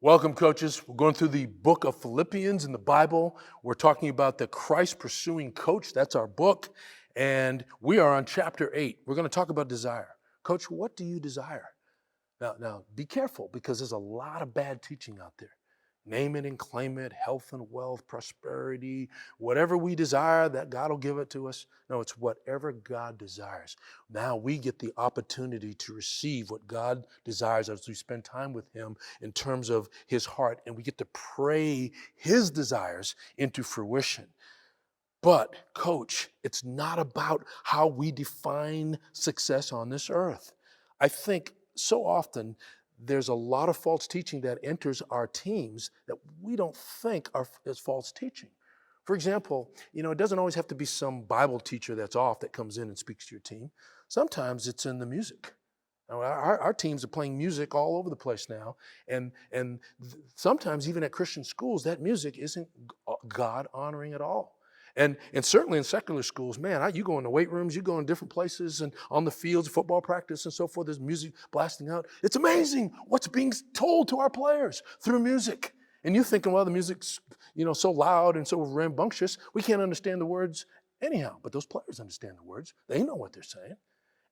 Welcome, coaches. We're going through the book of Philippians in the Bible. We're talking about the Christ Pursuing Coach. That's our book. And we are on chapter 8. We're going to talk about desire. Coach, what do you desire? Now, be careful because there's a lot of bad teaching out there. Name it and claim it, health and wealth, prosperity, whatever we desire, that God will give it to us. No, it's whatever God desires. Now we get the opportunity to receive what God desires as we spend time with Him in terms of His heart, and we get to pray His desires into fruition. But, coach, it's not about how we define success on this earth. I think so often there's a lot of false teaching that enters our teams that we don't think is false teaching. For example, it doesn't always have to be some Bible teacher that's off that comes in and speaks to your team. Sometimes it's in the music. Now, our teams are playing music all over the place now, and sometimes even at Christian schools, that music isn't God honoring at all. And certainly in secular schools, man, you go in the weight rooms, you go in different places and on the fields, football practice and so forth, there's music blasting out. It's amazing what's being told to our players through music. And you're thinking, well, the music's, so loud and so rambunctious, we can't understand the words anyhow. But those players understand the words. They know what they're saying.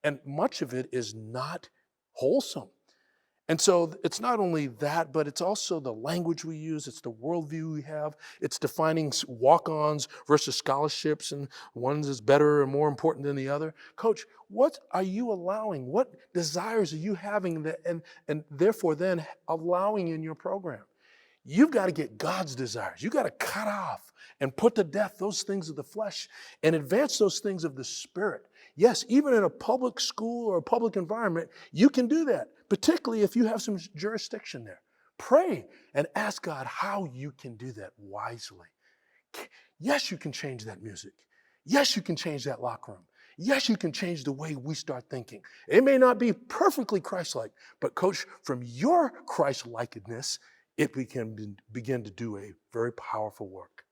And much of it is not wholesome. And so it's not only that, but it's also the language we use, it's the worldview we have, it's defining walk-ons versus scholarships, and one's is better and more important than the other. Coach, what are you allowing? What desires are you having and therefore then allowing in your program? You've got to get God's desires. You've got to cut off and put to death those things of the flesh and advance those things of the spirit. Yes, even in a public school or a public environment, you can do that, particularly if you have some jurisdiction there. Pray and ask God how you can do that wisely. Yes, you can change that music. Yes, you can change that locker room. Yes, you can change the way we start thinking. It may not be perfectly Christ-like, but coach, from your Christ-likeness, it can begin to do a very powerful work.